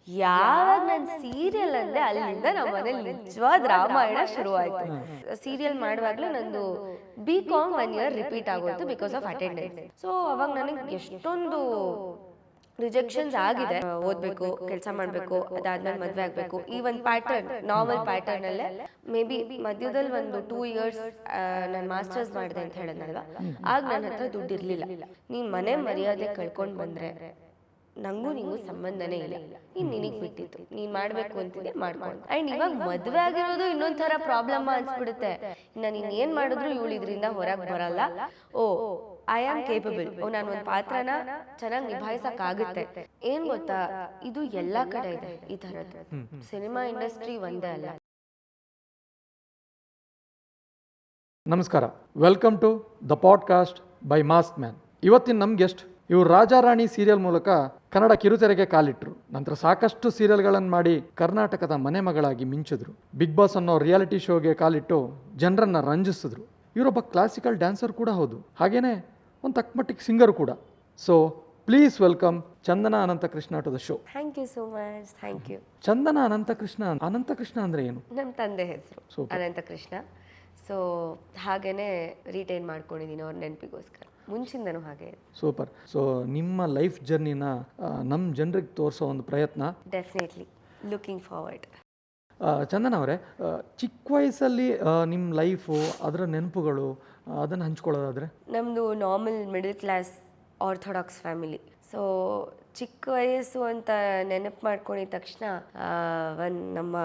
ಯಾವಾಗ ನಾನು ಸೀರಿಯಲ್ ಅಂದೆ ಅಲ್ಲಿಂದ ನಮ್ಮ ಮನೇಲಿ ನಿಜವಾದ ರಾಮಾಯಣ ಶುರುವಾಯ್ತು. ಸೀರಿಯಲ್ ಮಾಡುವಾಗಲೇ ನಂದು BCom 1 year ರಿಪೀಟ್ ಆಗೋಯ್ತು ಬಿಕಾಸ್ ಆಫ್ ಅಟೆಂಡೆನ್ಸ್. ಸೊ ಅವಾಗ ನನಗೆ ಎಷ್ಟೊಂದು ರಿಜೆಕ್ಷನ್ಸ್ ಆಗಿದೆ. ಓದ್ಬೇಕು, ಕೆಲಸ ಮಾಡಬೇಕು, ಅದಾದ್ಮೇಲೆ ಮದುವೆ ಆಗಬೇಕು, ಈ ಒಂದು ಪ್ಯಾಟರ್ನ್, ನಾರ್ಮಲ್ ಪ್ಯಾಟರ್ನ್ ಅಲ್ಲೇ ಮೇ ಬಿ ಮಧ್ಯದಲ್ಲಿ ಒಂದು 2 years ನಾನು ಮಾಸ್ಟರ್ಸ್ ಮಾಡಿದೆ ಅಂತ ಹೇಳಿದ್ನಲ್ವಾ, ಆಗ ನನ್ನ ಹತ್ರ ದುಡ್ಡು ಇರಲಿಲ್ಲ. ನೀನು ಮನೆ ಮರ್ಯಾದೆ ಕಳ್ಕೊಂಡು ಬಂದ್ರೆ ನಂಗೂ ನಿಂಗೂ ಸಂಬಂಧನೇ ಇಲ್ಲ, ಇನ್ನು ನಿನಗೆ ಬಿಟ್ಟಿತ್ತು, ನೀನು ಮಾಡಬೇಕು ಅಂತಿದ್ದೆ ಮಾಡ್ಕೊಂಡು. ಆ್ಯಂಡ್ ಇವಾಗ ಮದುವೆ ಆಗಿರೋದು ಇನ್ನೊಂಥರ ಪ್ರಾಬ್ಲಮ್ ಅನ್ಸ್ಬಿಡುತ್ತೆ. ಇನ್ನು ನೀನು ಏನು ಮಾಡಿದ್ರು ಇವಳು ಇದರಿಂದ ಹೊರಗೆ ಬರಲ್ಲ. ಓ ಐ ಆಮ್ ಕೇಪಬಲ್, ನಾನು ಒಂದು ಪಾತ್ರನ ಚೆನ್ನಾಗಿ ನಿಭಾಯಿಸಕ್ಕಾಗುತ್ತೆ. ಏನ್ ಗೊತ್ತಾ, ಇದು ಎಲ್ಲ ಕಡೆ ಇದೆ ಈ ಥರದ್ದು. ಸಿನಿಮಾ ಇಂಡಸ್ಟ್ರಿ ಒಂದೇ ಅಲ್ಲ. ನಮಸ್ಕಾರ, welcome to the podcast by mask man. ಇವತ್ತಿನ ನಮ್ಮ ಗೆಸ್ಟ್ ಇವರು ರಾಜಾರಾಣಿ ಸೀರಿಯಲ್ ಮೂಲಕ ಕನ್ನಡ ಕಿರುತೆರೆಗೆ ಕಾಲಿಟ್ಟರು. ನಂತರ ಸಾಕಷ್ಟು ಸೀರಿಯಲ್ಗಳನ್ನು ಮಾಡಿ ಕರ್ನಾಟಕದ ಮನೆ ಮಗಳಾಗಿ ಮಿಂಚಿದ್ರು. ಬಿಗ್ ಬಾಸ್ ಅನ್ನೋ ರಿಯಾಲಿಟಿ ಶೋಗೆ ಕಾಲಿಟ್ಟು ಜನರನ್ನ ರಂಜಿಸಿದ್ರು. ಇವರೊಬ್ಬ ಕ್ಲಾಸಿಕಲ್ ಡ್ಯಾನ್ಸರ್ ಕೂಡ ಹೌದು, ಹಾಗೇನೆ ಒಂದು ತಕ್ಕಮಟ್ಟಿಗೆ ಸಿಂಗರ್ ಕೂಡ. So please welcome Chandana Ananthakrishna to the show. Thank you so much. Thank you. Chandana Ananthakrishna, Ananthakrishna ಅಂದ್ರೆ ಏನು? ನಮ್ಮ ತಂದೆ ಹೆಸರು ಅನಂತಕೃಷ್ಣ. ಸೊ ಹಾಗೇನೆ ರಿಟೈನ್ ಮಾಡ್ಕೊಂಡಿದ್ದೀನಿ ಅವ್ರ ನೆನಪಿಗೋಸ್ಕರ, ಮುಂಚಿಂದನೂ ಹಾಗೆ. ಸೂಪರ್. ಸೊ ನಿಮ್ಮ ಲೈಫ್ ಜರ್ನಿನ ನಮ್ಮ ಜನರಿಗೆ ತೋರಿಸೋ ಒಂದು ಪ್ರಯತ್ನ. Definitely looking forward. ಚಂದನ ಅವರೇ, ಚಿಕ್ಕ ವಯಸ್ಸಲ್ಲಿ ನಿಮ್ಮ ಲೈಫು, ಅದರ ನೆನಪುಗಳು, ಅದನ್ನು ಹಂಚ್ಕೊಳ್ಳೋದಾದರೆ? ನಮ್ಮದು normal middle class orthodox family. So ಚಿಕ್ಕ ವಯಸ್ಸು ಅಂತ ನೆನಪು ಮಾಡ್ಕೊಂಡಿದ ತಕ್ಷಣ ನಮ್ಮ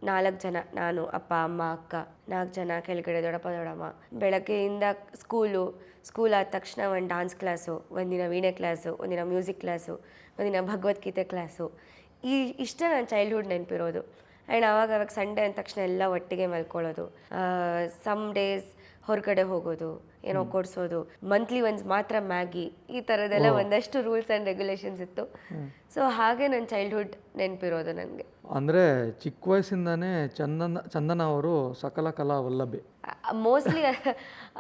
4 ಜನ, ನಾನು, ಅಪ್ಪ, ಅಮ್ಮ, ಅಕ್ಕ, 4 ಜನ ಕೆಳಗಡೆ ದೊಡ್ಡಪ್ಪ ದೊಡ್ಡಮ್ಮ. ಬೆಳಗ್ಗೆಯಿಂದ ಸ್ಕೂಲ್ ಆದ ತಕ್ಷಣ ಒಂದು ಡಾನ್ಸ್ ಕ್ಲಾಸು, ಒಂದಿನ ವೀಣೆ ಕ್ಲಾಸು, ಒಂದಿನ ಮ್ಯೂಸಿಕ್ ಕ್ಲಾಸು, ಒಂದಿನ ಭಗವದ್ಗೀತೆ ಕ್ಲಾಸು. ಇಷ್ಟೇ ನನ್ನ ಚೈಲ್ಡ್ಹುಡ್ ನೆನಪಿರೋದು. ಆ್ಯಂಡ್ ಆವಾಗ ಸಂಡೇ ಅಂದ ತಕ್ಷಣ ಎಲ್ಲ ಒಟ್ಟಿಗೆ ಮಲ್ಕೊಳ್ಳೋದು. ಸಮ್ ಡೇಸ್ ಹೊರಗಡೆ ಹೋಗೋದು, ಏನೋ ಕೊಡಿಸೋದು, ಮಂತ್ಲಿ ಒನ್ಸ್ ಮಾತ್ರ ಮ್ಯಾಗಿ, ಈ ಥರದ್ದೆಲ್ಲ ಒಂದಷ್ಟು ರೂಲ್ಸ್ ಆ್ಯಂಡ್ ರೆಗ್ಯುಲೇಷನ್ಸ್ ಇತ್ತು. ಸೊ ಹಾಗೆ ನನ್ನ ಚೈಲ್ಡ್ಹುಡ್ ನೆನಪಿರೋದು ನನಗೆ. ಅಂದರೆ ಚಿಕ್ಕ ವಯಸ್ಸಿಂದನೇ ಚಂದನ ಅವರು ಸಕಲ ಕಲಾ ವಲ್ಲಭೆ. ಮೋಸ್ಟ್ಲಿ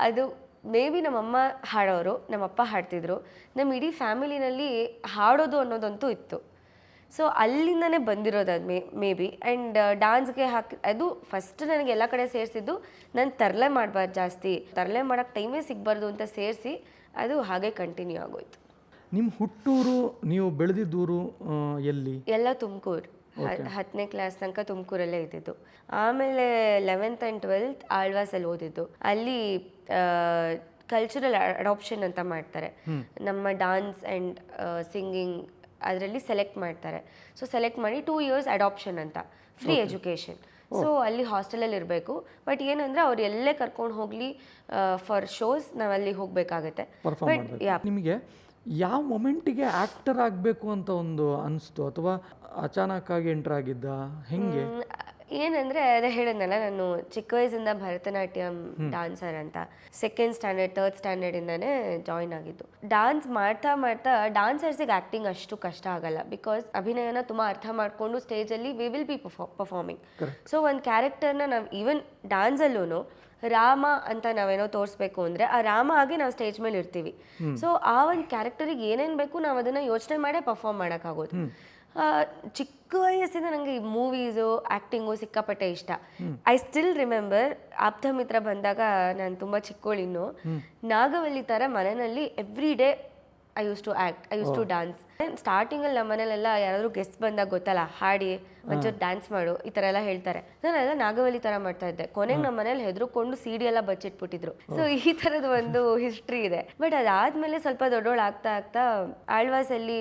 ಅದು ಮೇ ಬಿ ನಮ್ಮಮ್ಮ ಹಾಡೋರು, ನಮ್ಮಪ್ಪ ಹಾಡ್ತಿದ್ರು, ನಮ್ಮ ಇಡೀ ಫ್ಯಾಮಿಲಿನಲ್ಲಿ ಹಾಡೋದು ಅನ್ನೋದಂತೂ ಇತ್ತು. ಸೊ ಅಲ್ಲಿಂದನೇ ಬಂದಿರೋದು ಅದು ಮೇ ಬಿ. ಆ್ಯಂಡ್ ಡಾನ್ಸ್ಗೆ ಅದು ಫಸ್ಟ್ ನನಗೆ ಎಲ್ಲ ಕಡೆ ಸೇರಿಸಿದ್ದು, ನಾನು ತರಲೆ ಮಾಡಬಾರ್ದು, ಜಾಸ್ತಿ ತರಲೆ ಮಾಡೋಕ್ಕೆ ಟೈಮೇ ಸಿಗಬಾರ್ದು ಅಂತ ಸೇರಿಸಿ ಅದು ಹಾಗೆ ಕಂಟಿನ್ಯೂ ಆಗೋಯ್ತು. ನಿಮ್ಮ ಹುಟ್ಟೂರು, ನೀವು ಬೆಳೆದಿದ್ದೂರು ಎಲ್ಲಿ? ಎಲ್ಲ ತುಮಕೂರು. 10ನೇ ಕ್ಲಾಸ್ ತನಕ ತುಮಕೂರಲ್ಲೇ ಇದ್ದಿದ್ದು. ಆಮೇಲೆ 11th and 12th ಆಳ್ವಾಸಲ್ಲಿ ಓದಿದ್ದು. ಅಲ್ಲಿ ಕಲ್ಚರಲ್ ಅಡಾಪ್ಷನ್ ಅಂತ ಮಾಡ್ತಾರೆ. ನಮ್ಮ ಡಾನ್ಸ್ ಆ್ಯಂಡ್ ಸಿಂಗಿಂಗ್ ಅದರಲ್ಲಿ ಸೆಲೆಕ್ಟ್ ಮಾಡ್ತಾರೆ. ಸೊ ಸೆಲೆಕ್ಟ್ ಮಾಡಿ 2 years ಅಡಾಪ್ಷನ್ ಅಂತ, ಫ್ರೀ ಎಜುಕೇಷನ್. ಸೊ ಅಲ್ಲಿ ಹಾಸ್ಟೆಲಲ್ಲಿ ಇರಬೇಕು. ಬಟ್ ಏನಂದರೆ ಅವ್ರು ಎಲ್ಲೇ ಕರ್ಕೊಂಡು ಹೋಗಲಿ ಫಾರ್ ಶೋಸ್ ನಾವಲ್ಲಿ ಹೋಗಬೇಕಾಗತ್ತೆ. ಬಟ್ ನಿಮಗೆ ಯಾವ ಮೊಮೆಂಟಿಗೆ ಆ್ಯಕ್ಟರ್ ಆಗಬೇಕು ಅಂತ ಒಂದು ಅನಿಸ್ತು, ಅಥವಾ ಅಚಾನಕ್ಕಾಗಿ ಎಂಟರ್ ಆಗಿದ್ದ, ಹೆಂಗೆ? ಏನಂದರೆ ಅದೇ ಹೇಳಿದ್ನಲ್ಲ, ನಾನು ಚಿಕ್ಕ ವಯಸ್ಸಿಂದ ಭರತನಾಟ್ಯಂ ಡಾನ್ಸರ್ ಅಂತ 2nd standard 3rd standardindaನೇ ಜಾಯಿನ್ ಆಗಿದ್ದು. ಡಾನ್ಸ್ ಮಾಡ್ತಾ ಮಾಡ್ತಾ ಡಾನ್ಸರ್ಸಿಗೆ ಆ್ಯಕ್ಟಿಂಗ್ ಅಷ್ಟು ಕಷ್ಟ ಆಗಲ್ಲ, ಬಿಕಾಸ್ ಅಭಿನಯನ ತುಂಬ ಅರ್ಥ ಮಾಡಿಕೊಂಡು ಸ್ಟೇಜಲ್ಲಿ we will be performing. So ಒಂದು ಕ್ಯಾರೆಕ್ಟರ್ನ ನಾವು ಈವನ್ ಡಾನ್ಸಲ್ಲೂ ರಾಮ ಅಂತ ನಾವೇನೋ ತೋರಿಸ್ಬೇಕು ಅಂದರೆ ಆ ರಾಮ ಆಗಿ ನಾವು ಸ್ಟೇಜ್ ಮೇಲೆ ಇರ್ತೀವಿ. ಸೊ ಆ ಒಂದು ಕ್ಯಾರೆಕ್ಟರಿಗೆ ಏನೇನು ಬೇಕು ನಾವು ಅದನ್ನು ಯೋಚನೆ ಮಾಡೇ ಪರ್ಫಾರ್ಮ್ ಮಾಡೋಕ್ಕಾಗೋದು. ಚಿಕ್ಕ ವಯಸ್ಸಿಂದ ನನಗೆ ಈ ಮೂವೀಸು, ಆ್ಯಕ್ಟಿಂಗು ಸಿಕ್ಕಾಪಟ್ಟೆ ಇಷ್ಟ. ಐ ಸ್ಟಿಲ್ ರಿಮೆಂಬರ್ ಆಪ್ತಮಿತ್ರ ಬಂದಾಗ, ನಾನು ತುಂಬ ಚಿಕ್ಕವಳಿನ್ನು, ನಾಗವಲ್ಲಿ ಥರ ಮನೆಯಲ್ಲಿ every day I use to act, I use to dance. ಸ್ಟಾರ್ಟಿಂಗಲ್ಲಿ ನಮ್ಮ ಮನೇಲೆಲ್ಲ ಯಾರಾದರೂ ಗೆಸ್ಟ್ ಬಂದಾಗ ಗೊತ್ತಲ್ಲ, ಹಾಡಿ ಒಂಚೂರು ಡ್ಯಾನ್ಸ್ ಮಾಡು ಈ ಥರ ಎಲ್ಲ ಹೇಳ್ತಾರೆ. ನಾನೆಲ್ಲ ನಾಗವಲ್ಲಿ ಥರ ಮಾಡ್ತಾ ಇದ್ದೆ. ಕೊನೆಗೆ ನಮ್ಮ ಮನೇಲಿ ಹೆದರ್ಕೊಂಡು CD ಎಲ್ಲ ಬಚ್ಚಿಟ್ಬಿಟ್ಟಿದ್ರು. ಸೊ ಈ ಥರದ ಒಂದು ಹಿಸ್ಟ್ರಿ ಇದೆ. ಬಟ್ ಅದಾದಮೇಲೆ ಸ್ವಲ್ಪ ದೊಡ್ಡೋಳು ಆಗ್ತಾ ಆಗ್ತಾ ಆಳ್ವಾಸಲ್ಲಿ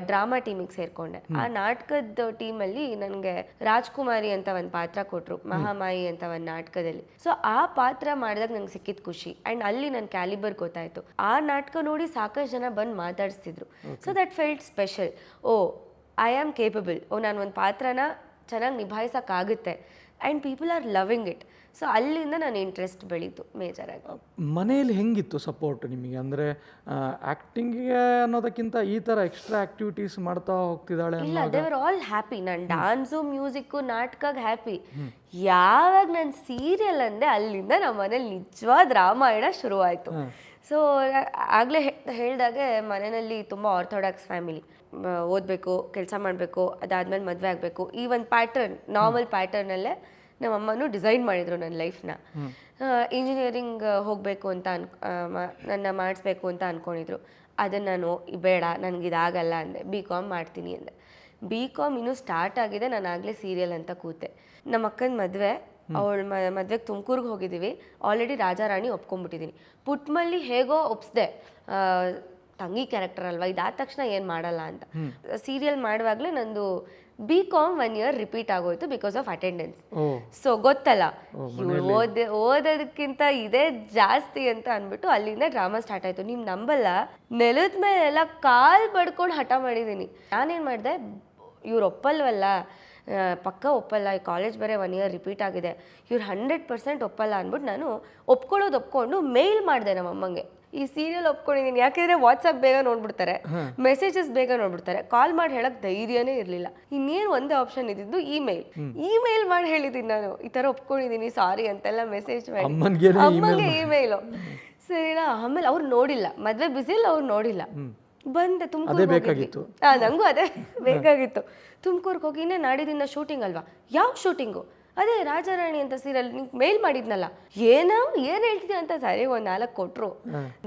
ಡ್ರಾಮಾ ಟೀಮಿಗೆ ಸೇರಿಕೊಂಡೆ. ಆ ನಾಟಕದ ಟೀಮಲ್ಲಿ ನನಗೆ ರಾಜ್ಕುಮಾರಿ ಅಂತ ಒಂದು ಪಾತ್ರ ಕೊಟ್ಟರು, ಮಹಾಮಾಯಿ ಅಂತ ಒಂದು ನಾಟಕದಲ್ಲಿ. ಸೊ ಆ ಪಾತ್ರ ಮಾಡಿದಾಗ ನಂಗೆ ಸಿಕ್ಕಿದ ಖುಷಿ. ಆ್ಯಂಡ್ ಅಲ್ಲಿ ನನ್ನ ಕ್ಯಾಲಿಬರ್ ಗೊತ್ತಾಯಿತು. ಆ ನಾಟಕ ನೋಡಿ ಸಾಕಷ್ಟು ಜನ ಬಂದು ಮಾತಾಡಿಸ್ತಿದ್ರು. So that felt special. I am capable, ನಾನು ಒಂದು ಪಾತ್ರನ ಚೆನ್ನಾಗಿ ನಿಭಾಯಿಸೋಕ್ಕಾಗುತ್ತೆ. And people are loving it. So ಅಲ್ಲಿಂದ ನನ್ನ ಇಂಟ್ರೆಸ್ಟ್ ಬೆಳೀತು ಮೇಜರಾಗಿ. ಮನೆಯಲ್ಲಿ ಹೆಂಗಿತ್ತು ಸಪೋರ್ಟ್ ನಿಮಗೆ? ಅಂದರೆ ಆ್ಯಕ್ಟಿಂಗಿಗೆ ಅನ್ನೋದಕ್ಕಿಂತ ಈ ಥರ ಎಕ್ಸ್ಟ್ರಾ ಆ್ಯಕ್ಟಿವಿಟೀಸ್ ಮಾಡ್ತಾ ಹೋಗ್ತಿದ್ದಾಳೆ? ಇಲ್ಲ, ದೇ ವರ್ ಆಲ್ ಹ್ಯಾಪಿ. ನಾನು ಡಾನ್ಸು, ಮ್ಯೂಸಿಕ್ಕು, ನಾಟಕಕ್ಕೆ ಹ್ಯಾಪಿ. ಯಾವಾಗ ನಾನು ಸೀರಿಯಲ್ ಅಂದೆ ಅಲ್ಲಿಂದ ನಮ್ಮ ಮನೇಲಿ ನಿಜವಾದ ರಾಮಾಯಣ ಶುರುವಾಯಿತು. ಸೊ ಆಗಲೇ ಹೇಳಿದಾಗೆ ಮನೆಯಲ್ಲಿ ತುಂಬ ಆರ್ಥೋಡಾಕ್ಸ್ ಫ್ಯಾಮಿಲಿ. ಓದಬೇಕು, ಕೆಲಸ ಮಾಡಬೇಕು, ಅದಾದಮೇಲೆ ಮದುವೆ ಆಗಬೇಕು, ಈ ಒಂದು ಪ್ಯಾಟರ್ನ್, ನಾರ್ಮಲ್ ಪ್ಯಾಟರ್ನಲ್ಲೇ ನಮ್ಮಮ್ಮನೂ ಡಿಸೈನ್ ಮಾಡಿದರು ನನ್ನ ಲೈಫ್ನ. ಇಂಜಿನಿಯರಿಂಗ್ ಹೋಗಬೇಕು ಅಂತ ನನ್ನ ಮಾಡಿಸ್ಬೇಕು ಅಂತ ಅಂದ್ಕೊಂಡಿದ್ರು. ಅದನ್ನು ನಾನು ಬೇಡ, ನನಗಿದಾಗಲ್ಲ ಅಂದೆ. BCom ಮಾಡ್ತೀನಿ ಅಂದೆ. BCom ಇನ್ನೂ ಸ್ಟಾರ್ಟ್ ಆಗಿದೆ, ನಾನು ಆಗಲೇ ಸೀರಿಯಲ್ ಅಂತ ಕೂತೆ. ನಮ್ಮ ಅಕ್ಕನ ಮದುವೆ, ಅವಳ ಮದುವೆಗೆ ತುಮಕೂರಿಗೆ ಹೋಗಿದ್ದೀವಿ. ಆಲ್ರೆಡಿ ರಾಜಾರಾಣಿ ಒಪ್ಕೊಂಡ್ಬಿಟ್ಟಿದ್ದೀನಿ. ಪುಟ್ಮಲ್ಲಿ ಹೇಗೋ ಒಪ್ಸ್ದೆ, ತಂಗಿ ಕ್ಯಾರೆಕ್ಟರ್ ಅಲ್ವಾ, ಇದಾದ ತಕ್ಷಣ ಏನು ಮಾಡಲ್ಲ ಅಂತ. ಸೀರಿಯಲ್ ಮಾಡುವಾಗಲೇ ನಂದು BCom 1 year ರಿಪೀಟ್ ಆಗೋಯ್ತು ಬಿಕಾಸ್ ಆಫ್ ಅಟೆಂಡೆನ್ಸ್. ಸೊ ಗೊತ್ತಲ್ಲ, ಓದೋದಕ್ಕಿಂತ ಇದೇ ಜಾಸ್ತಿ ಅಂತ ಅಂದ್ಬಿಟ್ಟು ಅಲ್ಲಿಂದ ಡ್ರಾಮಾ ಸ್ಟಾರ್ಟ್ ಆಯಿತು. ನೀವು ನಂಬಲ್ಲ, ನೆಲದ ಮೇಲೆಲ್ಲ ಕಾಲು ಬಡ್ಕೊಂಡು ಹಠ ಮಾಡಿದ್ದೀನಿ. ನಾನೇನು ಮಾಡಿದೆ, ಇವ್ರು ಒಪ್ಪಲ್ವಲ್ಲ, ಪಕ್ಕ ಒಪ್ಪಲ್ಲ, ಈ ಕಾಲೇಜ್ ಬೇರೆ 1 year ರಿಪೀಟ್ ಆಗಿದೆ, ಇವ್ರು 100% ಒಪ್ಪಲ್ಲ ಅಂದ್ಬಿಟ್ಟು ನಾನು ಒಪ್ಕೊಂಡು ಮೇಲ್ ಮಾಡಿದೆ ನಮ್ಮ ಅಮ್ಮಂಗೆ. ಈ ಸೀರಿಯಲ್ ಒಪ್ಕೊಂಡಿದ್ದೀನಿ, ಯಾಕೆಂದರೆ ವಾಟ್ಸಪ್ ಬೇಗ ನೋಡ್ಬಿಡ್ತಾರೆ, ಮೆಸೇಜಸ್ ಬೇಗ ನೋಡ್ಬಿಡ್ತಾರೆ, ಕಾಲ್ ಮಾಡಿ ಹೇಳಕ್ ಧೈರ್ಯನೇ ಇರಲಿಲ್ಲ. ಇನ್ನೇನು ಒಂದೇ ಆಪ್ಷನ್ ಇದ್ದಿದ್ದು ಇಮೇಲ್ ಮಾಡಿ ಹೇಳಿದ್ದೀನಿ ನಾನು, ಈ ಥರ ಒಪ್ಕೊಂಡಿದ್ದೀನಿ ಸಾರಿ ಅಂತೆಲ್ಲ ಮೆಸೇಜ್ ಮಾಡಿ ಅಮ್ಮಂಗೆ ಇಮೇಲು. ಸರಿನಾ, ಆಮೇಲೆ ಅವ್ರು ನೋಡಿಲ್ಲ, ಮದುವೆ ಬ್ಯುಸಿಯಲ್ಲಿ ಅವ್ರು ನೋಡಿಲ್ಲ. ಬಂದೆ ತುಮಕೂರು, ನಂಗೂ ಅದೇ ಬೇಕಾಗಿತ್ತು. ತುಮಕೂರ್ಗೆ ಹೋಗಿ ಇನ್ನೇ ನಾಡಿದಿಂದ ಶೂಟಿಂಗ್ ಅಲ್ವಾ. ಯಾವ ಶೂಟಿಂಗು? ಅದೇ ರಾಜಾರಾಣಿ ಅಂತ ಸೀರಿಯಲ್ ನಿಂಗೆ ಮೇಲ್ ಮಾಡಿದ್ನಲ್ಲ, ಏನು ಹೇಳ್ತಿದ್ದೆ ಅಂತ ಸರಿ ಒಂದು 4 ಕೊಟ್ಟರು.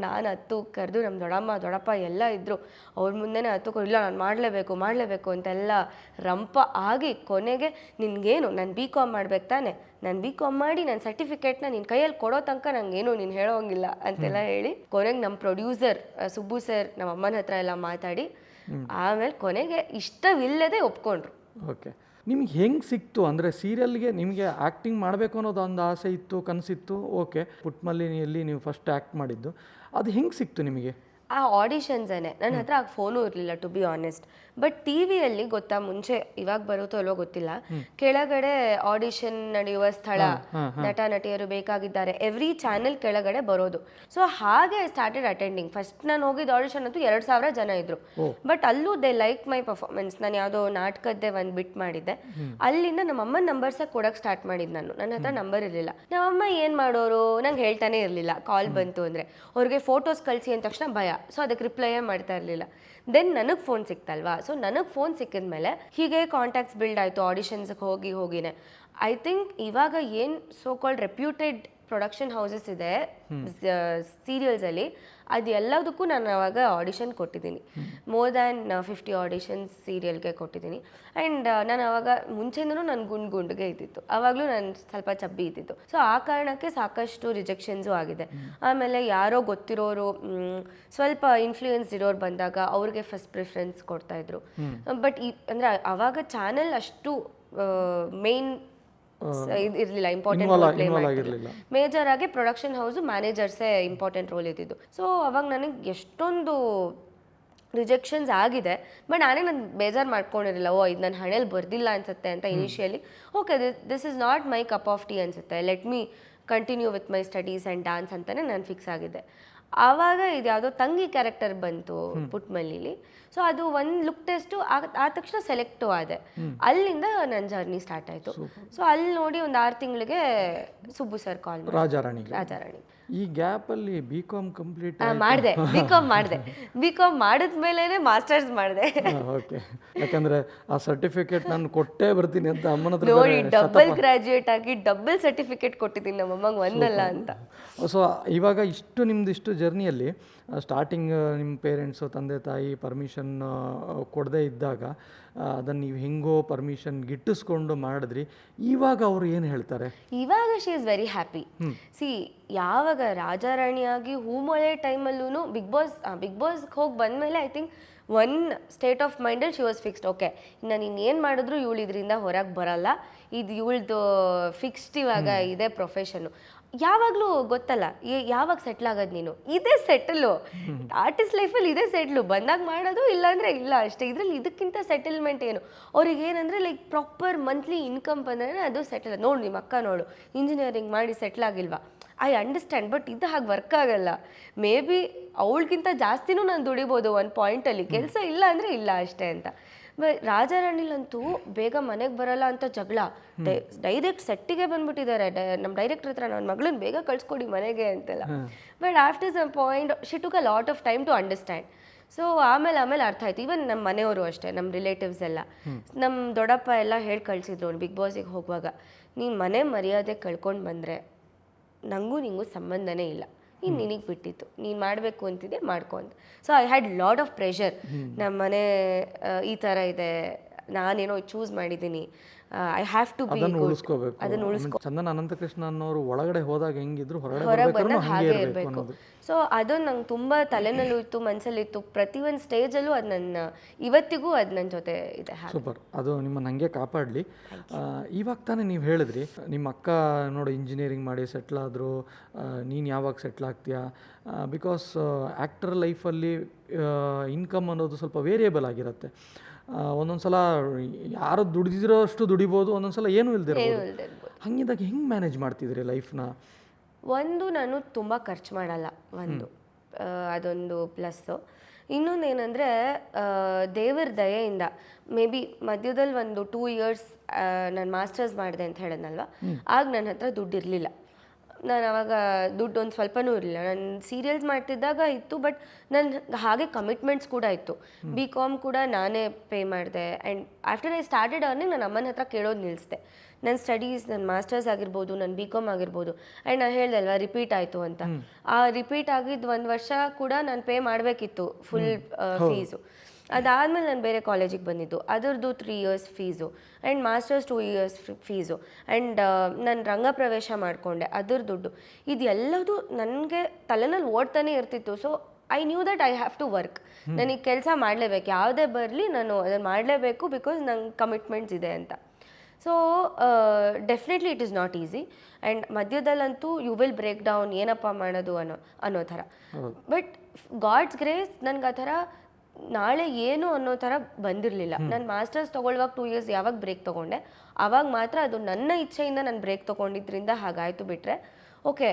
ನಾನು ಹತ್ತು ಕರೆದು ನಮ್ಮ ದೊಡ್ಡಮ್ಮ ದೊಡ್ಡಪ್ಪ ಎಲ್ಲ ಇದ್ದರು, ಅವ್ರ ಮುಂದೆನೇ ಹತ್ತು ಇಲ್ಲ ನಾನು ಮಾಡಲೇಬೇಕು ಅಂತೆಲ್ಲ ರಂಪ ಆಗಿ ಕೊನೆಗೆ ನಿನಗೇನು, ನಾನು BCom ಮಾಡ್ಬೇಕು ತಾನೆ, ನಾನು BCom ಮಾಡಿ ನನ್ನ ಸರ್ಟಿಫಿಕೇಟ್ನ ನಿನ್ನ ಕೈಯಲ್ಲಿ ಕೊಡೋ ತನಕ ನನಗೇನು ನೀನು ಹೇಳೋಂಗಿಲ್ಲ ಅಂತೆಲ್ಲ ಹೇಳಿ ಕೊನೆಗೆ ನಮ್ಮ ಪ್ರೊಡ್ಯೂಸರ್ ಸುಬ್ಬು ಸರ್ ನಮ್ಮ ಅಮ್ಮನ ಹತ್ರ ಎಲ್ಲ ಮಾತಾಡಿ ಆಮೇಲೆ ಕೊನೆಗೆ ಇಷ್ಟವಿಲ್ಲದೆ ಒಪ್ಕೊಂಡ್ರು. ಓಕೆ, ನಿಮ್ಗೆ ಹೆಂಗೆ ಸಿಕ್ತು ಅಂದರೆ ಸೀರಿಯಲ್ಗೆ ನಿಮಗೆ ಆ್ಯಕ್ಟಿಂಗ್ ಮಾಡಬೇಕು ಅನ್ನೋದು ಒಂದು ಆಸೆ ಇತ್ತು, ಕನಸಿತ್ತು. ಓಕೆ, ಪುಟ್ಮಲ್ಲಿನಿಯಲ್ಲಿ ನೀವು ಫಸ್ಟ್ ಆ್ಯಕ್ಟ್ ಮಾಡಿದ್ದು, ಅದು ಹೆಂಗೆ ಸಿಕ್ತು ನಿಮಗೆ? ಆ ಆಡಿಷನ್ಸೇನೆ, ನನ್ನ ಹತ್ರ ಆಗ ಫೋನು ಇರಲಿಲ್ಲ ಟು ಬಿ ಆನೆಸ್ಟ್. ಬಟ್ ಟಿವಿಯಲ್ಲಿ ಗೊತ್ತಾ, ಮುಂಚೆ ಇವಾಗ ಬರುತ್ತೋ ಅಲ್ವೋ ಗೊತ್ತಿಲ್ಲ, ಕೆಳಗಡೆ ಆಡಿಷನ್ ನಡೆಯುವ ಸ್ಥಳ, ನಟ ನಟಿಯರು ಬೇಕಾಗಿದ್ದಾರೆ, ಎವ್ರಿ ಚಾನೆಲ್ ಕೆಳಗಡೆ ಬರೋದು. ಸೊ ಹಾಗೆ ಸ್ಟಾರ್ಟೆಡ್ ಅಟೆಂಡಿಂಗ್. ಫಸ್ಟ್ ನಾನು ಹೋಗಿದ್ದು ಆಡಿಷನ್ ಅಂತೂ 2,000 ಜನ ಇದ್ರು. ಬಟ್ ಅಲ್ಲೂ ದೇ ಲೈಕ್ ಮೈ ಪರ್ಫಾರ್ಮೆನ್ಸ್. ನಾನು ಯಾವುದೋ ನಾಟಕದ್ದೇ ಒಂದು ಬಿಟ್ ಮಾಡಿದ್ದೆ. ಅಲ್ಲಿಂದ ನಮ್ಮ ಅಮ್ಮನ ನಂಬರ್ಸ ಕೊಡೋಕೆ ಸ್ಟಾರ್ಟ್ ಮಾಡಿದ್ದು ನಾನು. ನನ್ನ ಹತ್ರ ನಂಬರ್ ಇರಲಿಲ್ಲ. ನಮ್ಮಮ್ಮ ಏನು ಮಾಡೋರು, ನಂಗೆ ಹೇಳ್ತಾನೆ ಇರಲಿಲ್ಲ. ಕಾಲ್ ಬಂತು ಅಂದರೆ ಅವ್ರಿಗೆ ಫೋಟೋಸ್ ಕಳಿಸಿ ಅಂದ ತಕ್ಷಣ ಭಯ, ಸೊ ಅದಕ್ಕೆ ರಿಪ್ಲೈಯೇ ಮಾಡ್ತಾ ಇರಲಿಲ್ಲ. ದೆನ್ ನನಗೆ ಫೋನ್ ಸಿಕ್ತಲ್ವಾ, ಸೊ ನನಗೆ ಫೋನ್ ಸಿಕ್ಕಿದ್ಮೇಲೆ ಹೀಗೆ ಕಾಂಟ್ಯಾಕ್ಟ್ಸ್ ಬಿಲ್ಡ್ ಆಯಿತು. ಆಡಿಷನ್ಸ್ಗೆ ಹೋಗಿನೇ ಐ ಥಿಂಕ್ ಇವಾಗ ಏನು so called reputed production houses ಇದೆ ಸೀರಿಯಲ್ಸಲ್ಲಿ, ಅದು ಎಲ್ಲದಕ್ಕೂ ನಾನು ಅವಾಗ ಆಡಿಷನ್ ಕೊಟ್ಟಿದ್ದೀನಿ. ಮೋರ್ ದ್ಯಾನ್ 50 ಆಡಿಷನ್ಸ್ ಸೀರಿಯಲ್ಗೆ ಕೊಟ್ಟಿದ್ದೀನಿ. ಆ್ಯಂಡ್ ನಾನು ಅವಾಗ ಮುಂಚೆಯಿಂದನೂ ನಾನು ಗುಂಡ್ಗೆ ಇದ್ದಿತ್ತು, ಆವಾಗಲೂ ನಾನು ಸ್ವಲ್ಪ ಚಬ್ಬಿ ಇದ್ದಿತ್ತು. ಸೊ ಆ ಕಾರಣಕ್ಕೆ ಸಾಕಷ್ಟು ರಿಜೆಕ್ಷನ್ಸು ಆಗಿದೆ. ಆಮೇಲೆ ಯಾರೋ ಗೊತ್ತಿರೋರು ಸ್ವಲ್ಪ ಇನ್ಫ್ಲೂಯೆನ್ಸ್ ಇರೋರು ಬಂದಾಗ ಅವ್ರಿಗೆ ಫಸ್ಟ್ ಪ್ರಿಫರೆನ್ಸ್ ಕೊಡ್ತಾಯಿದ್ರು. ಬಟ್ ಅಂದರೆ ಆವಾಗ ಚಾನೆಲ್ ಅಷ್ಟು ಮೇನ್ ಇರಲಿಲ್ಲ, ಇಂಪಾರ್ಟೆಂಟ್ ಮೇಜರ್ ಆಗಿ ಪ್ರೊಡಕ್ಷನ್ ಹೌಸು ಮ್ಯಾನೇಜರ್ಸೇ ಇಂಪಾರ್ಟೆಂಟ್ ರೋಲ್ ಇದ್ದಿದ್ದು. ಸೊ ಅವಾಗ ನನಗೆ ಎಷ್ಟೊಂದು ರಿಜೆಕ್ಷನ್ಸ್ ಆಗಿದೆ. ಬಟ್ ನಾನು ಬೇಜಾರು ಮಾಡ್ಕೊಂಡಿರಲಿಲ್ಲ, ಇದು ನನ್ನ ಹಣೆಯಲ್ಲಿ ಬರ್ದಿಲ್ಲ ಅನ್ಸುತ್ತೆ ಅಂತ initially. Okay, this is not my cup of tea ಅನ್ಸುತ್ತೆ, let me continue with my studies and dance ಅಂತಲೇ ನಾನು ಫಿಕ್ಸ್ ಆಗಿದ್ದೆ. ಆವಾಗ ಇದು ಯಾವುದೋ ತಂಗಿ ಕ್ಯಾರೆಕ್ಟರ್ ಬಂತು ಪುಟ್ಮಲ್ಲಿಲಿ. ಸೊ ಅದು ಒಂದು ಲುಕ್ ಟೆಸ್ಟು ಆ ತಕ್ಷಣ ಸೆಲೆಕ್ಟು ಆದೆ. ಅಲ್ಲಿಂದ ನನ್ನ ಜರ್ನಿ ಸ್ಟಾರ್ಟ್ ಆಯಿತು. ಸೊ ಅಲ್ಲಿ ನೋಡಿ ಒಂದು 6 ತಿಂಗಳಿಗೆ ಸುಬ್ಬು ಸರ್ ಕಾಲ್ ಮಾಡಿ ರಾಜಾರಾಣಿ. ಈ ಗ್ಯಾಪಲ್ಲಿ BCom ಕಂಪ್ಲೀಟ್ ಮಾಡಿದೆ. BCom ಮಾಡಿದ್ಮೇಲೆ ಮಾಸ್ಟರ್ಸ್ ಮಾಡಿದೆ. ಓಕೆ, ಯಾಕಂದರೆ ಆ ಸರ್ಟಿಫಿಕೇಟ್ ನಾನು ಕೊಟ್ಟೇ ಬರ್ತೀನಿ ಅಂತ ಅಮ್ಮನ ಹತ್ರ ನೋಡಿ, ಡಬಲ್ ಗ್ರಾಜ್ಯುಯೇಟ್ ಆಗಿ ಡಬಲ್ ಸರ್ಟಿಫಿಕೇಟ್ ಕೊಟ್ಟಿದ್ದೀನಿ ನಮ್ಮ ಅಮ್ಮಂಗೆ, ಒಂದಲ್ಲ ಅಂತ. ಸೊ ಇವಾಗ ನಿಮ್ಮದಿಷ್ಟು ಜರ್ನಿಯಲ್ಲಿ ಸ್ಟಾರ್ಟಿಂಗ್ ನಿಮ್ಮ ಪೇರೆಂಟ್ಸು ತಂದೆ ತಾಯಿ ಪರ್ಮಿಷನ್ ಕೊಡದೇ ಇದ್ದಾಗ ಅದನ್ನು ನೀವು ಹೆಂಗೋ ಪರ್ಮಿಷನ್ ಗಿಟ್ಟಿಸ್ಕೊಂಡು ಮಾಡಿದ್ರಿ. ಇವಾಗ ಅವರು ಏನು ಹೇಳ್ತಾರೆ? ಇವಾಗ she is very happy. C, ಯಾವಾಗ ರಾಜಾರಾಣಿಯಾಗಿ ಹೂಮೊಳೆ ಟೈಮಲ್ಲೂ ಬಿಗ್ ಬಾಸ್ಗೆ ಹೋಗಿ ಬಂದಮೇಲೆ I think one state of ಮೈಂಡಲ್ಲಿ ಶಿ ವಾಸ್ ಫಿಕ್ಸ್ಡ್. ಓಕೆ, ನಾನು ಇನ್ನೇನು ಮಾಡಿದ್ರು ಇವಳು ಇದರಿಂದ ಹೊರಗೆ ಬರಲ್ಲ, ಇದು ಇವಳ್ದು ಫಿಕ್ಸ್ಡ್ ಇವಾಗ ಇದೇ ಪ್ರೊಫೆಷನ್ನು. ಯಾವಾಗಲೂ ಗೊತ್ತಲ್ಲ ಯಾವಾಗ ಸೆಟ್ಲ್ ಆಗೋದು ನೀನು, ಇದೇ ಸೆಟಲು. ಆರ್ಟಿಸ್ಟ್ ಲೈಫಲ್ಲಿ ಇದೇ ಸೆಟ್ಲು, ಬಂದಾಗ ಮಾಡೋದು, ಇಲ್ಲಾಂದರೆ ಇಲ್ಲ ಅಷ್ಟೇ. ಇದರಲ್ಲಿ ಇದಕ್ಕಿಂತ ಸೆಟಲ್ಮೆಂಟ್ ಏನು? ಅವ್ರಿಗೆ ಏನಂದರೆ ಲೈಕ್ ಪ್ರಾಪರ್ ಮಂತ್ಲಿ ಇನ್ಕಮ್ ಬಂದರೆ ಅದು ಸೆಟಲ್. ನೋಡು ನಿಮ್ಮ ಅಕ್ಕ ನೋಡು, ಇಂಜಿನಿಯರಿಂಗ್ ಮಾಡಿ ಸೆಟ್ಲ್ ಆಗಿಲ್ವಾ, ಐ ಅಂಡರ್ಸ್ಟ್ಯಾಂಡ್. ಬಟ್ ಇದು ಹಾಗೆ ವರ್ಕ್ ಆಗಲ್ಲ. ಮೇ ಬಿ ಅವಳಿಗಿಂತ ಜಾಸ್ತಿನೂ ನಾನು ದುಡಿಬೋದು ಒಂದು ಪಾಯಿಂಟಲ್ಲಿ, ಕೆಲಸ ಇಲ್ಲ ಅಂದರೆ ಇಲ್ಲ ಅಷ್ಟೇ ಅಂತ. ರಾಜಾರಾಣಿಲಂತೂ ಬೇಗ ಮನೆಗೆ ಬರಲ್ಲ ಅಂತ ಜಗಳ, ಡೈರೆಕ್ಟ್ ಸೆಟ್ಟಿಗೆ ಬಂದ್ಬಿಟ್ಟಿದ್ದಾರೆ ನಮ್ಮ ಡೈರೆಕ್ಟರ್ ಹತ್ರ, ನನ್ನ ಮಗಳನ್ನ ಬೇಗ ಕಳ್ಸ್ಕೊಡಿ ಮನೆಗೆ ಅಂತೆಲ್ಲ. But after some point she took a lot of time to understand. So ಆಮೇಲೆ ಅರ್ಥ ಆಯ್ತು. ಈವನ್ ನಮ್ಮ ಮನೆಯವರು ಅಷ್ಟೇ, ನಮ್ಮ ರಿಲೇಟಿವ್ಸ್ ಎಲ್ಲ, ನಮ್ಮ ದೊಡ್ಡಪ್ಪ ಎಲ್ಲ ಹೇಳಿ ಕಳಿಸಿದ್ರು ಅವ್ನು ಬಿಗ್ ಬಾಸಿಗೆ ಹೋಗುವಾಗ, ನೀನು ಮನೆ ಮರ್ಯಾದೆ ಕಳ್ಕೊಂಡು ಬಂದರೆ ನನಗೂ ನಿಂಗೂ ಸಂಬಂಧನೇ ಇಲ್ಲ, ನಿನಗೆ ಬಿಟ್ಟಿತ್ತು, ನೀನು ಮಾಡಬೇಕು ಅಂತಿದ್ದೆ ಮಾಡ್ಕೊ ಅಂತ. So I had lot of pressure. ನಮ್ಮ ಮನೆ ಈ ಥರ ಇದೆ, ನಾನೇನೋ ಚೂಸ್ ಮಾಡಿದ್ದೀನಿ, ಐ ಹ್ಯಾವ್ ಟು ಬಿ ಉಳಿಸ್ಕೋಬೇಕು. ಅದನ್ನು ಚಂದನ ಅನಂತಕೃಷ್ಣ ಅನ್ನೋರು ಒಳಗಡೆ ಹೋದಾಗ ಹೆಂಗಿದ್ರು ಹೊರಗಡೆ ಬಂದಾಗ ಹಾಗೆ ಇರಬೇಕು. ಸೊ ಅದು ನಂಗೆ ತುಂಬ ತಲೆನಲ್ಲೂ ಇತ್ತು, ಮನಸ್ಸಲ್ಲಿತ್ತು. ಪ್ರತಿಯೊಂದು ಸ್ಟೇಜಲ್ಲೂ ಅದು ಇವತ್ತಿಗೂ ಅದು ನನ್ನ ಜೊತೆ ಇದೆ. ಸೂಪರ್, ಅದು ನಿಮ್ಮನ್ನು ಹಂಗೆ ಕಾಪಾಡಲಿ. ಇವಾಗ ತಾನೇ ನೀವು ಹೇಳಿದ್ರಿ ನಿಮ್ಮ ಅಕ್ಕ ನೋಡಿ ಇಂಜಿನಿಯರಿಂಗ್ ಮಾಡಿ ಸೆಟ್ಲ್ ಆದರು, ನೀನು ಯಾವಾಗ ಸೆಟ್ಲ್ ಆಗ್ತೀಯಾ? ಬಿಕಾಸ್ ಆ್ಯಕ್ಟರ್ ಲೈಫಲ್ಲಿ ಇನ್ಕಮ್ ಅನ್ನೋದು ಸ್ವಲ್ಪ ವೇರಿಯೇಬಲ್ ಆಗಿರುತ್ತೆ. ಒಂದೊಂದು ಸಲ ಯಾರು ದುಡಿದಿರೋ ಅಷ್ಟು ದುಡಿಬೋದು, ಒಂದೊಂದು ಸಲ ಏನೂ ಇಲ್ದಿರ್ಬೋದು. ಹಂಗಿದಾಗ ಹೆಂಗೆ ಮ್ಯಾನೇಜ್ ಮಾಡ್ತಿದ್ರಿ ಲೈಫ್ನ? ಒಂದು, ನಾನು ತುಂಬ ಖರ್ಚು ಮಾಡಲ್ಲ, ಅದೊಂದು ಪ್ಲಸ್ಸು. ಇನ್ನೊಂದು ಏನಂದರೆ, ದೇವರ ದಯೆಯಿಂದ ಮೇ ಬಿ ಮಧ್ಯದಲ್ಲಿ ಒಂದು 2 years ನಾನು ಮಾಸ್ಟರ್ಸ್ ಮಾಡಿದೆ ಅಂತ ಹೇಳಿದ್ನಲ್ವ, ಆಗ ನನ್ನ ಹತ್ರ ದುಡ್ಡು ಇರಲಿಲ್ಲ. ನಾನು ಆವಾಗ ದುಡ್ಡು ಒಂದು ಸ್ವಲ್ಪನೂ ಇರಲಿಲ್ಲ. ನಾನು ಸೀರಿಯಲ್ಸ್ ಮಾಡ್ತಿದ್ದಾಗ ಇತ್ತು, ಬಟ್ ನನ್ನ ಹಾಗೆ ಕಮಿಟ್ಮೆಂಟ್ಸ್ ಕೂಡ ಇತ್ತು. BCom ಕೂಡ ನಾನೇ ಪೇ ಮಾಡಿದೆ. And after I started earning ನಾನು ಅಮ್ಮನ ಹತ್ರ ಕೇಳೋದು ನಿಲ್ಲಿಸಿದೆ. ನನ್ನ ಸ್ಟಡೀಸ್, ನನ್ನ ಮಾಸ್ಟರ್ಸ್ ಆಗಿರ್ಬೋದು, ನನ್ನ BCom ಆಗಿರ್ಬೋದು. ಆ್ಯಂಡ್ ನಾನು ಹೇಳ್ದೆ ಅಲ್ವಾ, ರಿಪೀಟ್ ಆಯಿತು ಅಂತ. ಆ ರಿಪೀಟ್ ಆಗಿದ್ದು 1 ವರ್ಷ ಕೂಡ ನಾನು ಪೇ ಮಾಡಬೇಕಿತ್ತು ಫುಲ್ ಫೀಸು. ಅದಾದಮೇಲೆ ನಾನು ಬೇರೆ ಕಾಲೇಜಿಗೆ ಬಂದಿದ್ದು, ಅದರದ್ದು 3 years fees, and masters 2 years fees, and ನಾನು ರಂಗಪ್ರವೇಶ ಮಾಡಿಕೊಂಡೆ, ಅದ್ರ ದುಡ್ಡು. ಇದೆಲ್ಲದು ನನಗೆ ತಲೆನಲ್ಲಿ ಓಡ್ತಾನೆ ಇರ್ತಿತ್ತು. So I knew that I have to work. ನನಗೆ ಕೆಲಸ ಮಾಡಲೇಬೇಕು, ಯಾವುದೇ ಬರಲಿ ನಾನು ಅದನ್ನು ಮಾಡಲೇಬೇಕು, ಬಿಕಾಸ್ ನಂಗೆ ಕಮಿಟ್ಮೆಂಟ್ಸ್ ಇದೆ ಅಂತ. So definitely it is not easy. And ಮಧ್ಯದಲ್ಲಂತೂ ಯು ವಿಲ್ ಬ್ರೇಕ್ ಡೌನ್, ಏನಪ್ಪ ಮಾಡೋದು ಅನ್ನೋ ಥರ. ಬಟ್ ಗಾಡ್ಸ್ ಗ್ರೇಸ್ ನನಗೆ ಆ ಥರ ನಾಳೆ ಏನು ಅನ್ನೋ ಥರ ಬಂದಿರಲಿಲ್ಲ. ನಾನು ಮಾಸ್ಟರ್ಸ್ ತೊಗೊಳ್ಳುವಾಗ 2 years ಯಾವಾಗ ಬ್ರೇಕ್ ತೊಗೊಂಡೆ, ಆವಾಗ ಮಾತ್ರ ಅದು ನನ್ನ ಇಚ್ಛೆಯಿಂದ ನಾನು ಬ್ರೇಕ್ ತೊಗೊಂಡಿದ್ದರಿಂದ ಹಾಗಾಯಿತು. ಬಿಟ್ಟರೆ ಓಕೆ,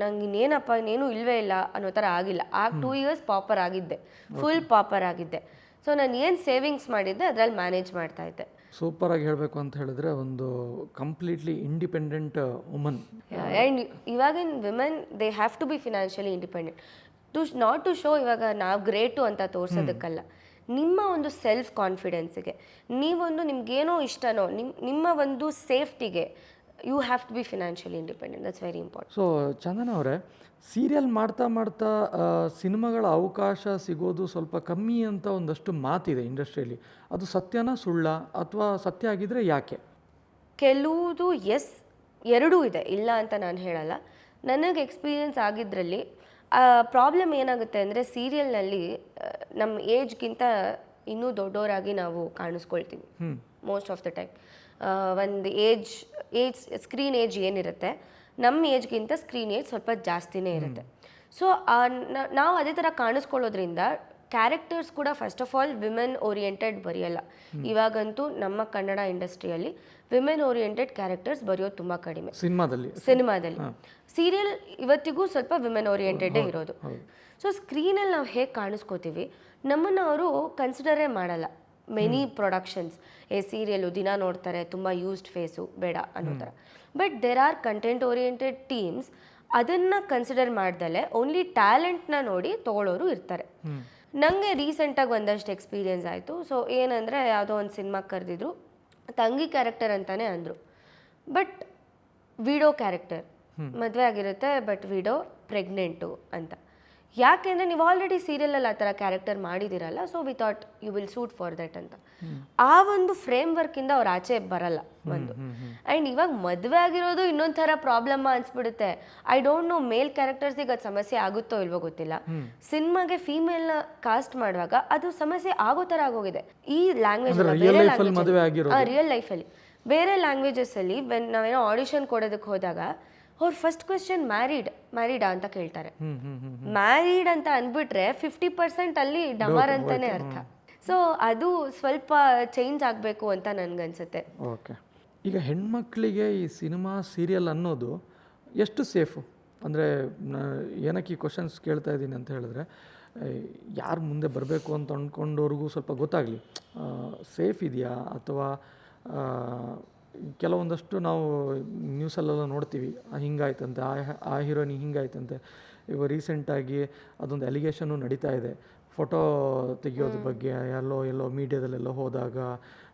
ನಂಗೆ ಇನ್ನೇನೂ ಇಲ್ಲವೇ ಇಲ್ಲ ಅನ್ನೋ ಥರ ಆಗಿಲ್ಲ. ಆಗ 2 years ಪಾಪರ್ ಆಗಿದ್ದೆ, ಫುಲ್ ಪಾಪರ್ ಆಗಿದ್ದೆ. ಸೊ ನಾನು ಏನು ಸೇವಿಂಗ್ಸ್ ಮಾಡಿದ್ದೆ ಅದರಲ್ಲಿ ಮ್ಯಾನೇಜ್ ಮಾಡ್ತಾಯಿದ್ದೆ. ಸೂಪರಾಗಿ ಹೇಳಬೇಕು ಅಂತ ಹೇಳಿದ್ರೆ, ಒಂದು ಕಂಪ್ಲೀಟ್ಲಿ ಇಂಡಿಪೆಂಡೆಂಟ್ ವುಮನ್. ಆ್ಯಂಡ್ ಇವಾಗಿನ women they have to be financially independent. Not to show ಇವಾಗ ನಾವು ಗ್ರೇಟು ಅಂತ ತೋರಿಸೋದಕ್ಕಲ್ಲ, ನಿಮ್ಮ ಒಂದು ಸೆಲ್ಫ್ ಕಾನ್ಫಿಡೆನ್ಸಿಗೆ, ನಿಮಗೇನೋ ಇಷ್ಟನೋ, ನಿಮ್ಮ ಒಂದು ಸೇಫ್ಟಿಗೆ you have to be financially independent. That's very important. So Chandana ಅವರೇ, ಸೀರಿಯಲ್ ಮಾಡ್ತಾ ಸಿನಿಮಾಗಳ ಅವಕಾಶ ಸಿಗೋದು ಸ್ವಲ್ಪ ಕಮ್ಮಿ ಅಂತ ಒಂದಷ್ಟು ಮಾತಿದೆ ಇಂಡಸ್ಟ್ರಿಯಲ್ಲಿ. ಅದು ಸತ್ಯನಾ ಸುಳ್ಳ, ಅಥವಾ ಸತ್ಯ ಆಗಿದ್ರೆ ಯಾಕೆ? ಕೆಲವುದು ಎಸ್, ಎರಡೂ ಇದೆ, ಇಲ್ಲ ಅಂತ ನಾನು ಹೇಳಲ್ಲ. ನನಗೆ ಎಕ್ಸ್ಪೀರಿಯನ್ಸ್ ಆಗಿದ್ರಲ್ಲಿ ಪ್ರಾಬ್ಲಮ್ ಏನಾಗುತ್ತೆ ಅಂದರೆ, ಸೀರಿಯಲ್ನಲ್ಲಿ ನಮ್ಮ ಏಜ್ಗಿಂತ ಇನ್ನೂ ದೊಡ್ಡವರಾಗಿ ನಾವು ಕಾಣಿಸ್ಕೊಳ್ತೀವಿ ಮೋಸ್ಟ್ ಆಫ್ ದ ಟೈಮ್. ಒಂದು ಏಜ್ ಸ್ಕ್ರೀನ್ ಏಜ್ ಏನಿರುತ್ತೆ, ನಮ್ಮ ಏಜ್ಗಿಂತ ಸ್ಕ್ರೀನ್ ಏಜ್ ಸ್ವಲ್ಪ ಜಾಸ್ತಿನೇ ಇರುತ್ತೆ. ಸೊ ನಾವು ಅದೇ ಥರ ಕಾಣಿಸ್ಕೊಳ್ಳೋದ್ರಿಂದ ಕ್ಯಾರೆಕ್ಟರ್ಸ್ ಕೂಡ first of all women oriented ಬರೆಯಲ್ಲ. ಇವಾಗಂತೂ ನಮ್ಮ ಕನ್ನಡ ಇಂಡಸ್ಟ್ರಿಯಲ್ಲಿ ವಿಮೆನ್ ಓರಿಯೆಂಟೆಡ್ ಕ್ಯಾರೆಕ್ಟರ್ಸ್ ಬರೆಯೋದು ತುಂಬ ಕಡಿಮೆ. ಸಿನಿಮಾದಲ್ಲಿ ಸೀರಿಯಲ್ ಇವತ್ತಿಗೂ ಸ್ವಲ್ಪ ವಿಮೆನ್ ಓರಿಯೆಂಟೆಡೇ ಇರೋದು. ಸೊ ಸ್ಕ್ರೀನಲ್ಲಿ ನಾವು ಹೇಗೆ ಕಾಣಿಸ್ಕೋತೀವಿ, ನಮ್ಮನ್ನು ಅವರು ಕನ್ಸಿಡರೇ ಮಾಡಲ್ಲ. ಮೆನಿ ಪ್ರೊಡಕ್ಷನ್ಸ್ ಸೀರಿಯಲ್ಲು ದಿನ ನೋಡ್ತಾರೆ, ತುಂಬ ಯೂಸ್ಡ್ ಫೇಸು ಬೇಡ ಅನ್ನೋ ಥರ. But there are content oriented teams ಅದನ್ನು ಕನ್ಸಿಡರ್ ಮಾಡ್ದಲೆ ಓನ್ಲಿ ಟ್ಯಾಲೆಂಟ್ನ ನೋಡಿ ತೊಗೊಳ್ಳೋರು ಇರ್ತಾರೆ. ನನಗೆ ರೀಸೆಂಟಾಗಿ ಒಂದಷ್ಟು ಎಕ್ಸ್ಪೀರಿಯನ್ಸ್ ಆಯಿತು. ಸೊ ಏನಂದರೆ, ಯಾವುದೋ ಒಂದು ಸಿನಿಮಾಗೆ ಕರೆದಿದ್ರು, ತಂಗಿ ಕ್ಯಾರೆಕ್ಟರ್ ಅಂತಲೇ ಅಂದರು. ಬಟ್ ವಿಡೋ ಕ್ಯಾರೆಕ್ಟರ್, ಮದುವೆ ಆಗಿರುತ್ತೆ ಬಟ್ ವಿಡೋ, ಪ್ರೆಗ್ನೆಂಟು ಅಂತ. ಯಾಕೆಂದರೆ ನೀವು ಆಲ್ರೆಡಿ ಸೀರಿಯಲಲ್ಲಿ ಆ ಥರ ಕ್ಯಾರೆಕ್ಟರ್ ಮಾಡಿದ್ದೀರಲ್ಲ, so we thought you will suit for that ಅಂತ. ಆ ಒಂದು ಫ್ರೇಮ್ ವರ್ಕಿಂದ ಅವ್ರು ಆಚೆ ಬರಲ್ಲ ಒಂದು. ಆ್ಯಂಡ್ ಇವಾಗ ಮದುವೆ ಆಗಿರೋದು ಇನ್ನೊಂದು ಥರ ಪ್ರಾಬ್ಲಮ್ ಅನ್ಸ್ಬಿಡುತ್ತೆ. ಐ ಡೋಂಟ್ ನೋ ಮೇಲ್ ಕ್ಯಾರೆಕ್ಟರ್ಸಿಗೆ ಅದು ಸಮಸ್ಯೆ ಆಗುತ್ತೋ ಇಲ್ವೋ ಗೊತ್ತಿಲ್ಲ. ಸಿನಿಮಾಗೆ ಫೀಮೇಲ್ನ ಕಾಸ್ಟ್ ಮಾಡುವಾಗ ಅದು ಸಮಸ್ಯೆ ಆಗೋ ಥರ ಆಗೋಗಿದೆ. ಈ ಲ್ಯಾಂಗ್ವೇಜ್ ರಿಯಲ್ ಲೈಫಲ್ಲಿ ಬೇರೆ ಲ್ಯಾಂಗ್ವೇಜಸ್ಸಲ್ಲಿ ನಾವೇನೋ ಆಡಿಷನ್ ಕೊಡೋದಕ್ಕೆ ಹೋದಾಗ ಅವ್ರು ಫಸ್ಟ್ ಕ್ವೆಶ್ಚನ್ ಮ್ಯಾರಿಡಾ ಅಂತ ಕೇಳ್ತಾರೆ. ಮ್ಯಾರಿಡ್ ಅಂತ ಅಂದ್ಬಿಟ್ರೆ 50% ಅಲ್ಲಿ ಡಮಾರ್ ಅಂತಾನೆ ಅರ್ಥ. ಸೊ ಅದು ಸ್ವಲ್ಪ ಚೇಂಜ್ ಆಗಬೇಕು ಅಂತ ನನಗನ್ಸುತ್ತೆ. ಓಕೆ, ಈಗ ಹೆಣ್ಮಕ್ಳಿಗೆ ಈ ಸಿನಿಮಾ ಸೀರಿಯಲ್ ಅನ್ನೋದು ಎಷ್ಟು ಸೇಫು? ಅಂದರೆ ಏನಕ್ಕೆ ಈ ಕ್ವಶನ್ಸ್ ಕೇಳ್ತಾ ಇದ್ದೀನಿ ಅಂತ ಹೇಳಿದ್ರೆ, ಯಾರು ಮುಂದೆ ಬರಬೇಕು ಅಂತ ಅಂದ್ಕೊಂಡವ್ರಿಗೂ ಸ್ವಲ್ಪ ಗೊತ್ತಾಗಲಿ, ಸೇಫ್ ಇದೆಯಾ ಅಥವಾ ಕೆಲವೊಂದಷ್ಟು ನಾವು ನ್ಯೂಸಲ್ಲೆಲ್ಲ ನೋಡ್ತೀವಿ, ಹಿಂಗಾಯ್ತಂತೆ, ಆ ಹೀರೋಯಿನಿಗೆ ಹಿಂಗಾಯ್ತಂತೆ. ಇವಾಗ ರೀಸೆಂಟಾಗಿ ಅದೊಂದು ಅಲಿಗೇಷನ್ನು ನಡೀತಾ ಇದೆ, ಫೋಟೋ ತೆಗಿಯೋದ್ರ ಬಗ್ಗೆ ಎಲ್ಲೋ ಮೀಡಿಯಾದಲ್ಲೆಲ್ಲ ಹೋದಾಗ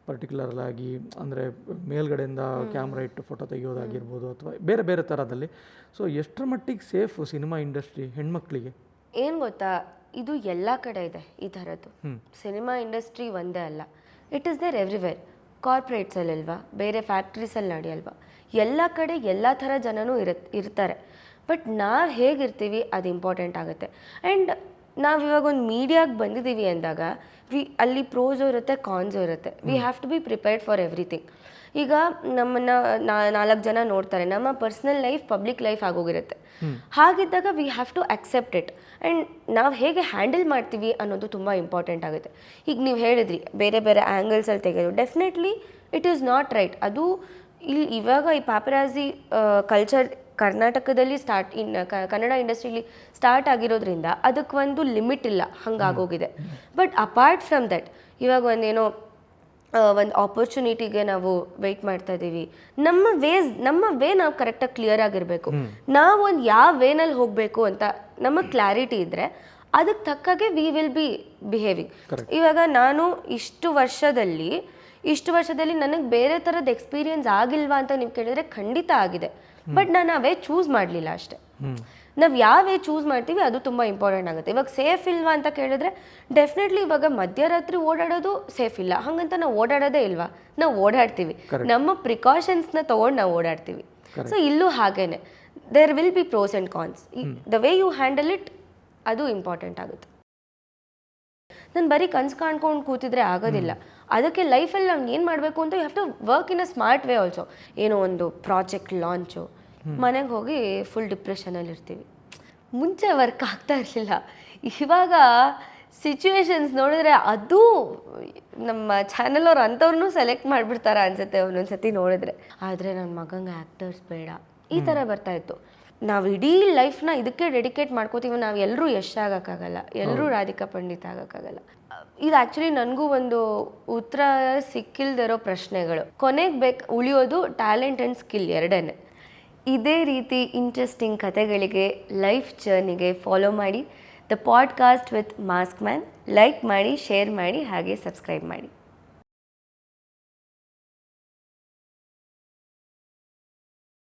ಪರ್ಟಿಕ್ಯುಲರ್ಲಾಗಿ ಅಂದರೆ ಮೇಲ್ಗಡೆಯಿಂದ ಕ್ಯಾಮ್ರಾ ಇಟ್ಟು ಫೋಟೋ ತೆಗಿಯೋದಾಗಿರ್ಬೋದು ಅಥವಾ ಬೇರೆ ಬೇರೆ ಥರದಲ್ಲಿ. ಸೊ ಎಷ್ಟರ ಮಟ್ಟಿಗೆ ಸೇಫು ಸಿನಿಮಾ ಇಂಡಸ್ಟ್ರಿ ಹೆಣ್ಮಕ್ಳಿಗೆ? ಏನು ಗೊತ್ತಾ, ಇದು ಎಲ್ಲ ಕಡೆ ಇದೆ ಈ ಥರದ್ದು. ಸಿನಿಮಾ ಇಂಡಸ್ಟ್ರಿ ಒಂದೇ ಅಲ್ಲ, ಇಟ್ ಈಸ್ ದೇರ್ ಎವ್ರಿವೇರ್. ಕಾರ್ಪೊರೇಟ್ಸಲ್ಲಿ ಅಲ್ವಾ, ಬೇರೆ ಫ್ಯಾಕ್ಟ್ರೀಸಲ್ಲಿ ನಡೆಯಲ್ವಾ, ಎಲ್ಲ ಕಡೆ ಎಲ್ಲ ಥರ ಜನನೂ ಇರ್ತಾರೆ. ಬಟ್ ನಾವು ಹೇಗಿರ್ತೀವಿ ಅದು ಇಂಪಾರ್ಟೆಂಟ್ ಆಗುತ್ತೆ. ಆ್ಯಂಡ್ ನಾವು ಇವಾಗ ಒಂದು ಮೀಡಿಯಾಗೆ ಬಂದಿದ್ದೀವಿ ಅಂದಾಗ ಅಲ್ಲಿ ಪ್ರೋಸು ಇರುತ್ತೆ, ಕಾನ್ಸು ಇರುತ್ತೆ. We have to be prepared for everything. ಈಗ ನಮ್ಮನ್ನು 4 ಜನ ನೋಡ್ತಾರೆ, ನಮ್ಮ ಪರ್ಸ್ನಲ್ ಲೈಫ್ ಪಬ್ಲಿಕ್ ಲೈಫ್ ಆಗೋಗಿರುತ್ತೆ. ಹಾಗಿದ್ದಾಗ we have to accept it. And ನಾವು ಹೇಗೆ ಹ್ಯಾಂಡಲ್ ಮಾಡ್ತೀವಿ ಅನ್ನೋದು ತುಂಬ ಇಂಪಾರ್ಟೆಂಟ್ ಆಗುತ್ತೆ. ಈಗ ನೀವು ಹೇಳಿದ್ರಿ ಬೇರೆ ಬೇರೆ ಆ್ಯಂಗಲ್ಸಲ್ಲಿ ತೆಗೆಯೋದು, definitely it is not right. ಅದು ಇವಾಗ ಈ ಪಾಪರಾಜಿ ಕಲ್ಚರ್ ಕರ್ನಾಟಕದಲ್ಲಿ ಕನ್ನಡ ಇಂಡಸ್ಟ್ರಿಲಿ ಸ್ಟಾರ್ಟ್ ಆಗಿರೋದ್ರಿಂದ ಅದಕ್ಕೆ ಒಂದು ಲಿಮಿಟ್ ಇಲ್ಲ, ಹಂಗಾಗೋಗಿದೆ. ಬಟ್ ಅಪಾರ್ಟ್ ಫ್ರಮ್ ದಟ್, ಇವಾಗ ಒಂದು ಆಪರ್ಚುನಿಟಿಗೆ ನಾವು ವೆಯ್ಟ್ ಮಾಡ್ತಾ ಇದ್ದೀವಿ. ನಮ್ಮ ವೇ ನಾವು ಕರೆಕ್ಟಾಗಿ ಕ್ಲಿಯರ್ ಆಗಿರಬೇಕು. ನಾವು ಒಂದು ಯಾವ ವೇನಲ್ಲಿ ಹೋಗಬೇಕು ಅಂತ ನಮಗೆ ಕ್ಲಾರಿಟಿ ಇದ್ದರೆ ಅದಕ್ಕೆ ತಕ್ಕಾಗೆ ವಿ ವಿಲ್ ಬಿ ಬಿಹೇವಿಂಗ್. ಇವಾಗ ನಾನು ಇಷ್ಟು ವರ್ಷದಲ್ಲಿ ನನಗೆ ಬೇರೆ ಥರದ ಎಕ್ಸ್ಪೀರಿಯನ್ಸ್ ಆಗಿಲ್ವಾ ಅಂತ ನೀವು ಕೇಳಿದ್ರೆ ಖಂಡಿತ ಆಗಿದೆ. ಬಟ್ ನಾನು ಆ ವೇ ಚೂಸ್ ಮಾಡಲಿಲ್ಲ ಅಷ್ಟೇ. ನಾವು ಯಾವ ವೇ ಚೂಸ್ ಮಾಡ್ತೀವಿ ಅದು ತುಂಬ ಇಂಪಾರ್ಟೆಂಟ್ ಆಗುತ್ತೆ. ಇವಾಗ ಸೇಫ್ ಇಲ್ವಾ ಅಂತ ಕೇಳಿದ್ರೆ ಡೆಫಿನೆಟ್ಲಿ ಇವಾಗ ಮಧ್ಯರಾತ್ರಿ ಓಡಾಡೋದು ಸೇಫ್ ಇಲ್ಲ, ಹಾಗಂತ ನಾವು ಓಡಾಡೋದೇ ಇಲ್ವಾ, ನಾವು ಓಡಾಡ್ತೀವಿ, ನಮ್ಮ ಪ್ರಿಕಾಷನ್ಸ್ನ ತೊಗೊಂಡು ನಾವು ಓಡಾಡ್ತೀವಿ. ಸೊ ಇಲ್ಲೂ ಹಾಗೇನೆ, there will be pros and cons. The way you handle it ಅದು ಇಂಪಾರ್ಟೆಂಟ್ ಆಗುತ್ತೆ. ನಾನು ಬರೀ ಕನ್ಸು ಕಾಣ್ಕೊಂಡು ಕೂತಿದ್ರೆ ಆಗೋದಿಲ್ಲ. ಅದಕ್ಕೆ ಲೈಫಲ್ಲಿ ನಾವು ಏನು ಮಾಡಬೇಕು ಅಂತ you have to work in a smart way also. ಏನೋ ಒಂದು ಪ್ರಾಜೆಕ್ಟ್ ಲಾಂಚು, ಮನೆಗೆ ಹೋಗಿ ಫುಲ್ ಡಿಪ್ರೆಷನಲ್ಲಿ ಇರ್ತೀವಿ. ಮುಂಚೆ ವರ್ಕ್ ಆಗ್ತಾ ಇರಲಿಲ್ಲ, ಇವಾಗ ಸಿಚುವೇಶನ್ಸ್ ನೋಡಿದ್ರೆ ಅದು ನಮ್ಮ ಚಾನಲ್ ಅವ್ರು ಅಂಥವ್ರನ್ನೂ ಸೆಲೆಕ್ಟ್ ಮಾಡಿಬಿಡ್ತಾರ ಅನ್ಸುತ್ತೆ ಒಂದೊಂದ್ಸತಿ ನೋಡಿದ್ರೆ. ಆದರೆ ನನ್ನ ಮಗಂಗೆ ಆ್ಯಕ್ಟರ್ಸ್ ಬೇಡ ಈ ಥರ ಬರ್ತಾಯಿತ್ತು. ನಾವು ಇಡೀ ಲೈಫ್ನ ಇದಕ್ಕೆ ಡೆಡಿಕೇಟ್ ಮಾಡ್ಕೋತೀವಿ. ನಾವು ಎಲ್ಲರೂ ಯಶ್ ಆಗೋಕ್ಕಾಗಲ್ಲ, ಎಲ್ಲರೂ ರಾಧಿಕಾ ಪಂಡಿತ್ ಆಗೋಕ್ಕಾಗಲ್ಲ. ಇದು ಆ್ಯಕ್ಚುಲಿ ನನಗೂ ಒಂದು ಉತ್ತರ ಸಿಕ್ಕಿಲ್ದಿರೋ ಪ್ರಶ್ನೆಗಳು. ಕೊನೆಗೆ ಉಳಿಯೋದು ಟ್ಯಾಲೆಂಟ್ ಆ್ಯಂಡ್ ಸ್ಕಿಲ್ ಎರಡೇ. ಇದೇ ರೀತಿ ಇಂಟ್ರೆಸ್ಟಿಂಗ್ ಕಥೆಗಳಿಗೆ, ಲೈಫ್ ಜರ್ನಿಗೆ ಫಾಲೋ ಮಾಡಿ the podcast with mask man. Like ಮಾಡಿ, ಶೇರ್ ಮಾಡಿ, ಹಾಗೆ ಸಬ್ಸ್ಕ್ರೈಬ್ ಮಾಡಿ.